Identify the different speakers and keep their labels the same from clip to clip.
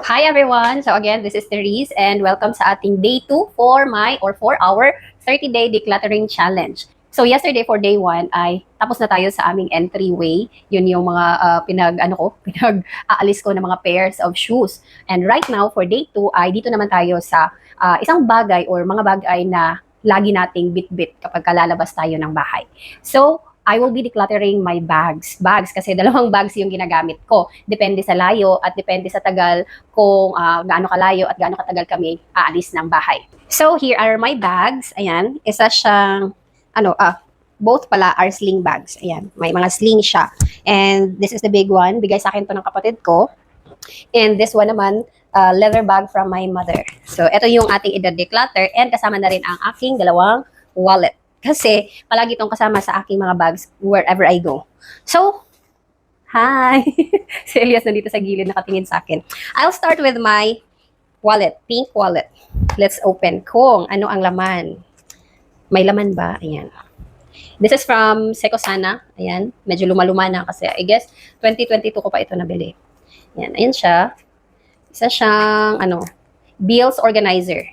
Speaker 1: Hi everyone! So again, this is Therese and welcome sa ating day 2 for our 30-day decluttering challenge. So yesterday for day 1 ay tapos na tayo sa aming entryway. Yun yung mga pinag-aalis ko ng mga pairs of shoes. And right now for day 2 ay dito naman tayo sa isang bagay or mga bagay na lagi nating bit-bit kapag lalabas tayo ng bahay. So I will be decluttering my bags. Bags kasi dalawang bags yung ginagamit ko. Depende sa layo at depende sa tagal kung gaano kalayo at gaano katagal kami aalis ng bahay. So here are my bags. Ayan, isa siyang both pala are sling bags. Ayan, may mga sling siya. And this is the big one. Bigay sa akin to ng kapatid ko. And this one naman, leather bag from my mother. So ito yung ating i-declutter and kasama na rin ang aking dalawang wallet. Kasi palagi itong kasama sa aking mga bags wherever I go. So, hi! Si Elias nandito sa gilid nakatingin sa akin. I'll start with my wallet, pink wallet. Let's open kung ano ang laman. May laman ba? Ayan. This is from Secosana. Ayan. Medyo luma-luma na kasi I guess 2022 ko pa ito nabili. Ayan. Ayan siya. Isa siyang bills organizer.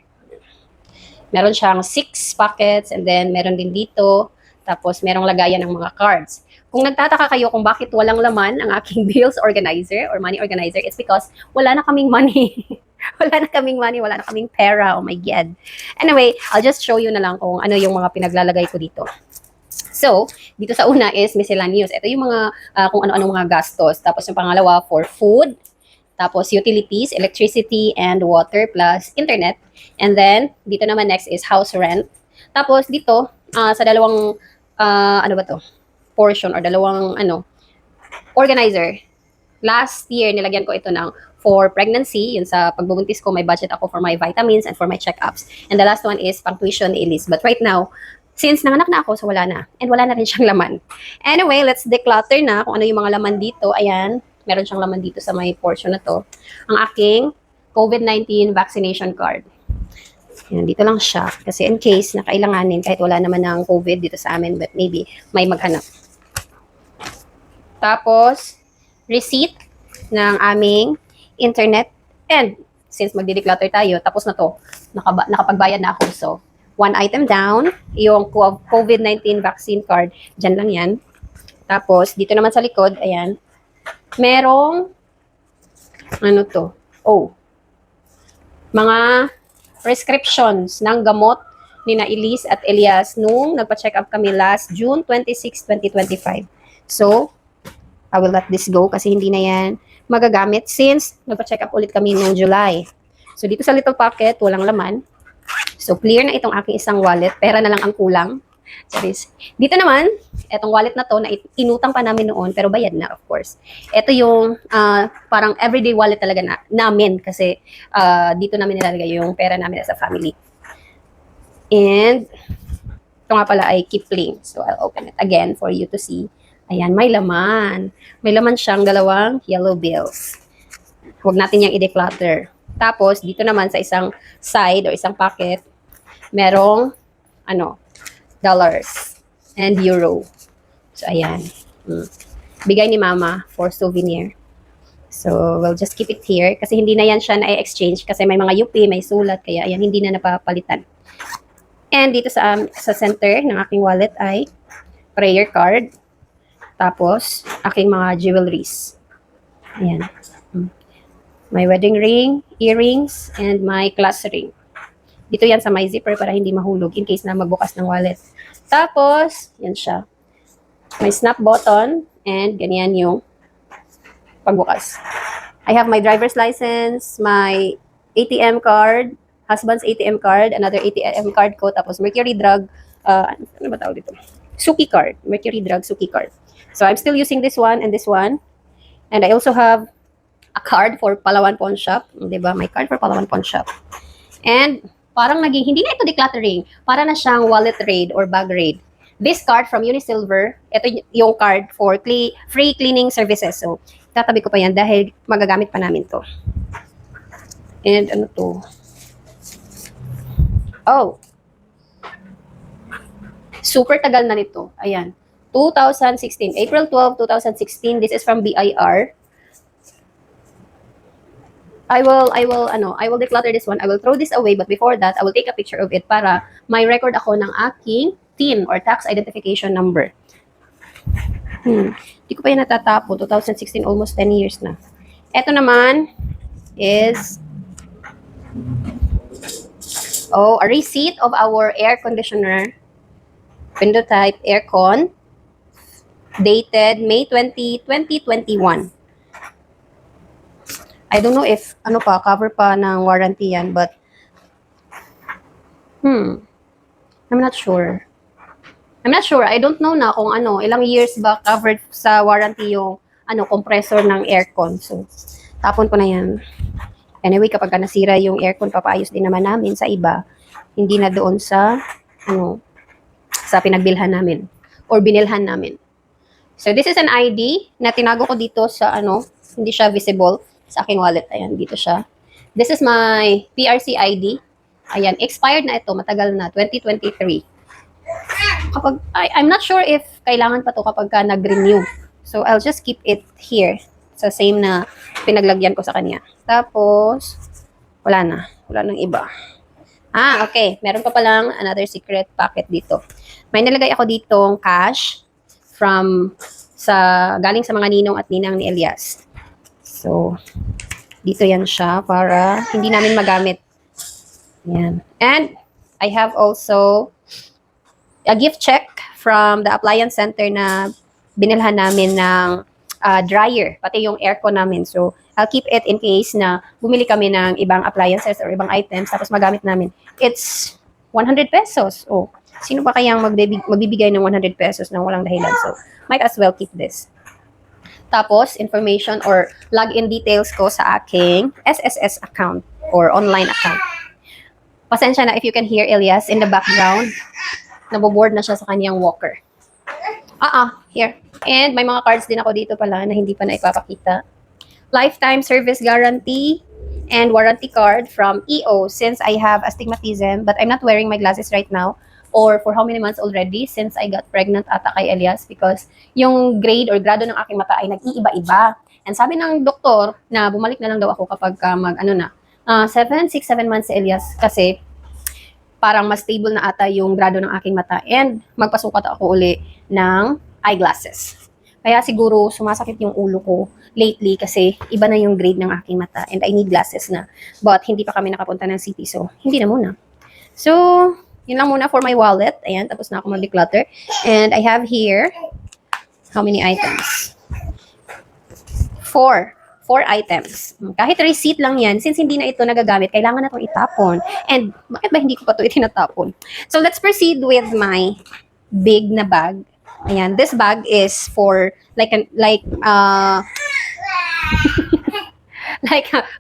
Speaker 1: Meron siyang 6 pockets and then meron din dito. Tapos merong lagayan ng mga cards. Kung nagtataka kayo kung bakit walang laman ang aking bills organizer or money organizer, it's because wala na kaming money. Wala na kaming money, wala na kaming pera. Oh my God. Anyway, I'll just show you na lang kung ano yung mga pinaglalagay ko dito. So, dito sa una is miscellaneous. Ito yung mga kung ano-ano mga gastos. Tapos yung pangalawa for food. Tapos utilities, electricity, and water plus internet. And then, dito naman next is house rent. Tapos dito, sa dalawang, portion or dalawang, organizer. Last year, nilagyan ko ito ng for pregnancy. Yun sa pagbubuntis ko, may budget ako for my vitamins and for my checkups. And the last one is pang tuition ni Elise. But right now, since nanganak na ako, so wala na. And wala na rin siyang laman. Anyway, let's declutter na kung ano yung mga laman dito. Ayan. Meron siyang laman dito sa may portion na to. Ang aking COVID-19 vaccination card. Yan, dito lang siya. Kasi in case na kailanganin, kahit wala naman ng COVID dito sa amin, but maybe may maghanap. Tapos, receipt ng aming internet. And since magdi-declutter tayo, tapos na to, nakapagbayad na ako. So, one item down, yung COVID-19 vaccine card, dyan lang yan. Tapos, dito naman sa likod, ayan, merong, mga prescriptions ng gamot ni na Elise at Elias nung nagpa-check up kami last June 26, 2025. So, I will let this go kasi hindi na yan magagamit since nagpa-check up ulit kami noong July. So, dito sa little pocket, walang laman. So, clear na itong aking isang wallet. Pera na lang ang kulang. Dito naman, etong wallet na to, na inutang pa namin noon, pero bayad na, of course. Ito yung parang everyday wallet talaga namin kasi dito namin nilalagay yung pera namin as a family. And ito nga pala ay Kipling. So, I'll open it again for you to see. Ayan, may laman. May laman siyang dalawang yellow bills. Huwag natin yung i-declutter. Tapos, dito naman sa isang side o isang pocket, merong dollars and euro. So, ayan. Bigay ni Mama for souvenir. So, we'll just keep it here. Kasi hindi na yan siya na-exchange. Kasi may mga UP, may sulat. Kaya, ayan, hindi na napapalitan. And dito sa center ng aking wallet ay prayer card. Tapos, aking mga jewelries. Ayan. My wedding ring, earrings, and my class ring. Dito yan sa my zipper para hindi mahulog in case na magbukas ng wallet. Tapos, yan siya. May snap button and ganyan yung pagbukas. I have my driver's license, my ATM card, husband's ATM card, another ATM card ko, tapos Mercury Drug, ano ba tawag dito? Suki card. Mercury Drug Suki card. So, I'm still using this one and this one. And I also have a card for Palawan Pawn Shop. Diba? My card for Palawan Pawn Shop. And parang hindi na ito decluttering. Para na siyang wallet raid or bag raid. This card from Unisilver, ito yung card for free cleaning services. So, tatabi ko pa yan dahil magagamit pa namin to. And ano to? Oh! Super tagal na nito. Ayan. 2016. April 12, 2016. This is from BIR. I will declutter this one. I will throw this away, but before that, I will take a picture of it para may record ako ng aking TIN or tax identification number. Hindi ko pa yan natatapo. 2016, almost 10 years na. Ito naman is a receipt of our air conditioner, window type aircon, dated May 20, 2021. I don't know if cover pa ng warranty yan, but I'm not sure. I don't know na kung ilang years ba covered sa warranty yung compressor ng aircon. So, tapon ko na yan. Anyway, kapag nasira yung aircon, papaayos din naman namin sa iba. Hindi na doon sa sa pinagbilhan namin or binilhan namin. So, this is an ID na tinago ko dito sa hindi siya visible sa aking wallet. Ayan, dito siya. This is my PRC ID. Ayan, expired na ito. Matagal na. 2023. I'm not sure if kailangan pa to kapag nag-renew. So, I'll just keep it here. Sa same na pinaglagyan ko sa kanya. Tapos, wala na. Wala nang iba. Okay. Meron pa palang another secret packet dito. May nalagay ako ditong cash galing sa mga ninong at ninang ni Elias. So, dito yan siya para hindi namin magamit. Yan. And, I have also a gift check from the appliance center na binilhan namin ng dryer, pati yung aircon namin. So, I'll keep it in case na bumili kami ng ibang appliances or ibang items tapos magamit namin. It's 100 pesos. Oh, sino ba kayang magbibigay ng 100 pesos nang walang dahilan? So, might as well keep this. Tapos, information or login details ko sa aking SSS account or online account. Pasensya na if you can hear Elias in the background. Naboboard na siya sa kanyang walker. Here. And may mga cards din ako dito pala na hindi pa na ipapakita. Lifetime service guarantee and warranty card from EO since I have astigmatism but I'm not wearing my glasses right now or for how many months already since I got pregnant ata kay Elias because yung grade or grado ng aking mata ay nag-iiba-iba. And sabi ng doktor na bumalik na lang daw ako kapag 6-7 months si Elias kasi parang mas stable na ata yung grado ng aking mata and magpasukat ako uli ng eyeglasses. Kaya siguro sumasakit yung ulo ko lately kasi iba na yung grade ng aking mata and I need glasses na. But hindi pa kami nakapunta ng city so hindi na muna. So, yun lang muna for my wallet. Ayan, tapos na ako mag-declutter. And I have here, how many items? 4 items. Kahit receipt lang yan, since hindi na ito nagagamit, kailangan na itong itapon. And bakit ba hindi ko pa ito itinatapon? So let's proceed with my big na bag. Ayan, this bag is for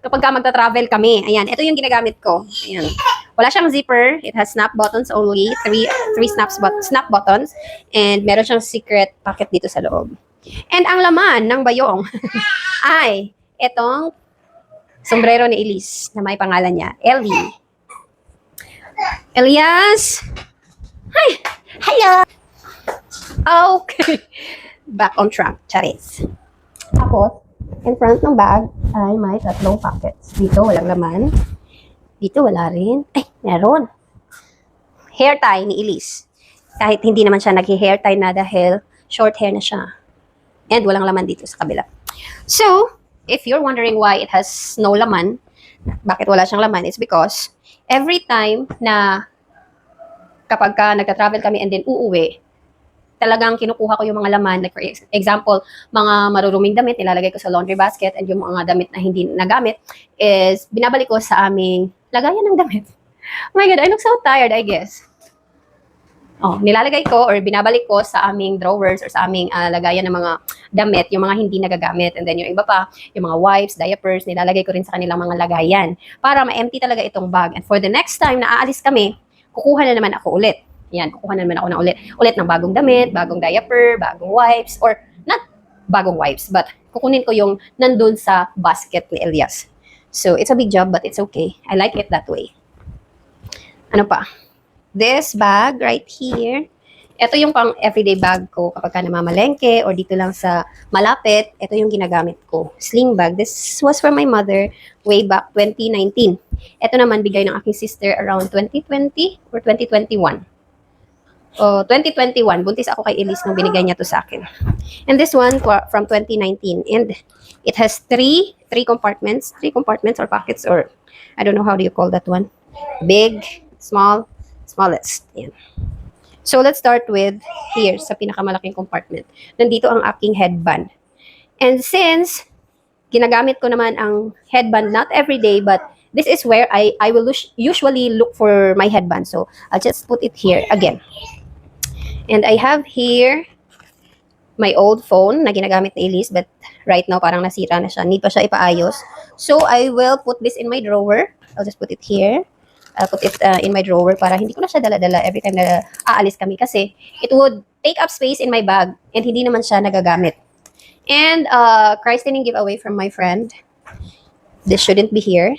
Speaker 1: kapag magta-travel kami. Ayan, ito yung ginagamit ko. Ayan. Wala siyang zipper. It has snap buttons only. Three snap buttons. And meron siyang secret pocket dito sa loob. And ang laman ng bayong ay itong sombrero ni Elise na may pangalan niya, Ellie. Elias! Hi! Hello! Okay. Back on track. Charis. Tapos, in front ng bag ay may 3 pockets. Dito walang laman. Dito wala rin. Ay, meron. Hair tie ni Elise. Kahit hindi naman siya nag-hair tie na dahil short hair na siya. And walang laman dito sa kabila. So, if you're wondering why it has no laman, bakit wala siyang laman, it's because every time na kapag nagta-travel kami and then uuwi, talagang kinukuha ko yung mga laman. Like for example, mga maruruming damit, nilalagay ko sa laundry basket and yung mga damit na hindi nagamit is binabalik ko sa aming lagayan ng damit. Oh my God, I look so tired, I guess. Nilalagay ko or binabalik ko sa aming drawers or sa aming lagayan ng mga damit, yung mga hindi nagagamit. And then yung iba pa, yung mga wipes, diapers, nilalagay ko rin sa kanilang mga lagayan para ma-empty talaga itong bag. And for the next time na aalis kami, kukuha na naman ako ulit. Yan, kukuha na naman ako ulit ng bagong damit, bagong diaper, bagong wipes, or not bagong wipes, but kukunin ko yung nandun sa basket ni Elias. So, it's a big job, but it's okay. I like it that way. Ano pa? This bag right here Ito yung pang everyday bag ko kapag ka namamalengke or dito lang sa malapit. Ito yung ginagamit ko. Sling bag. This was from my mother way back 2019. Ito naman bigay ng aking sister around 2020 or 2021. 2021. Buntis ako kay Elise nung binigay niya to sa akin. And this one from 2019. And it has three compartments. 3 compartments or pockets, or I don't know how do you call that one. Big, small, smallest. Yan. So, let's start with here sa pinakamalaking compartment. Nandito ang aking headband. And since ginagamit ko naman ang headband not every day, but this is where I will usually look for my headband. So, I'll just put it here again. And I have here my old phone na ginagamit ni Elise, but right now parang nasira na siya. Need pa siya ipaayos. So, I will put this in my drawer. I'll just put it here. I'll put it in my drawer para hindi ko na siya dala-dala every time na aalis kami kasi it would take up space in my bag and hindi naman siya nagagamit. And christening giveaway from my friend. This shouldn't be here.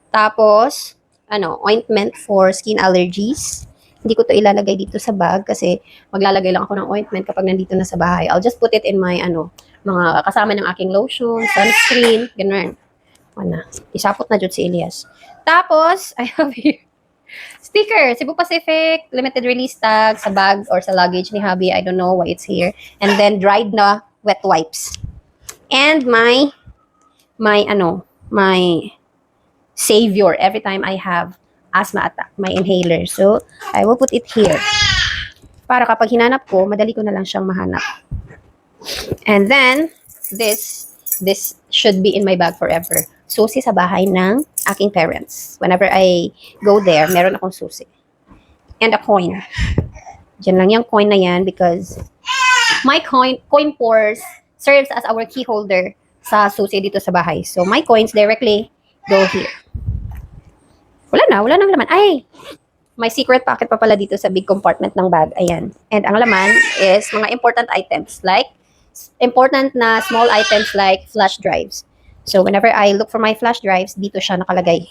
Speaker 1: Tapos, ointment for skin allergies. Hindi ko to ilalagay dito sa bag kasi maglalagay lang ako ng ointment kapag nandito na sa bahay. I'll just put it in my mga kasama ng aking lotion, sunscreen, ganun. Isapot na dyan si Elias. Tapos, I have here sticker, Cebu Pacific, limited release tag sa bag or sa luggage ni hubby. I don't know why it's here. And then dried na wet wipes. And my savior every time I have asthma attack, my inhaler. So, I will put it here. Para kapag hinanap ko, madali ko na lang siyang mahanap. And then, this should be in my bag forever. Susi sa bahay ng aking parents. Whenever I go there, meron akong susi. And a coin. Diyan lang yung coin na yan because my coin purse serves as our key holder sa susi dito sa bahay. So, my coins directly go here. Wala nang laman. Ay! May secret pocket pa pala dito sa big compartment ng bag. Ayan. And ang laman is mga important items like important na small items like flash drives. So, whenever I look for my flash drives, dito siya nakalagay.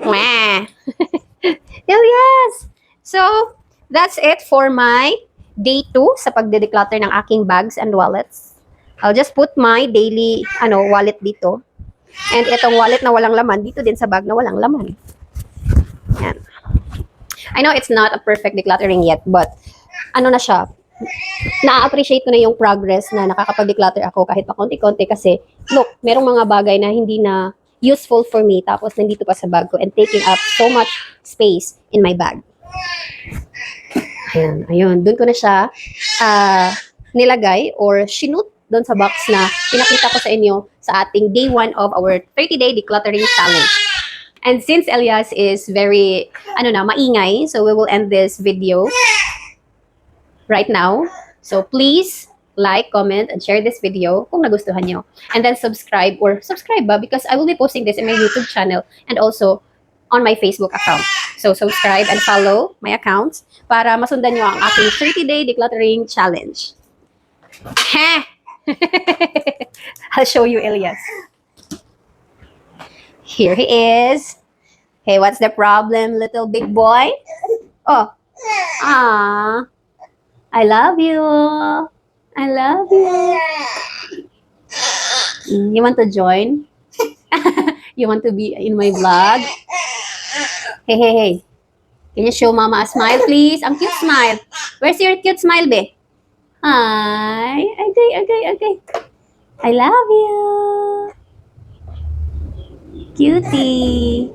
Speaker 1: Mwah! Yes! So, that's it for my day 2 sa pagde-declutter ng aking bags and wallets. I'll just put my daily wallet dito. And itong wallet na walang laman, dito din sa bag na walang laman. Yan. I know it's not a perfect decluttering yet, but na siya, na-appreciate ko na yung progress na nakakapag-declutter ako kahit pa konti-konti kasi, look, merong mga bagay na hindi na useful for me tapos nandito pa sa bag ko and taking up so much space in my bag. Ayun. Doon ko na siya nilagay or shinut doon sa box na pinakita ko sa inyo sa ating day 1 of our 30-day decluttering challenge. And since Elias is very, maingay, so we will end this video right now. So please like, comment, and share this video kung nagustuhan nyo. And then subscribe because I will be posting this in my YouTube channel and also on my Facebook account. So subscribe and follow my accounts para masundan nyo ang aking 30-day decluttering challenge. I'll show you Elias. Here he is. Hey, what's the problem, little big boy? Oh. I love you. I love you. You want to join? You want to be in my vlog? Hey. Can you show mama a smile, please? Ang cute smile. Where's your cute smile, be? Hi. Okay. I love you. Cutie.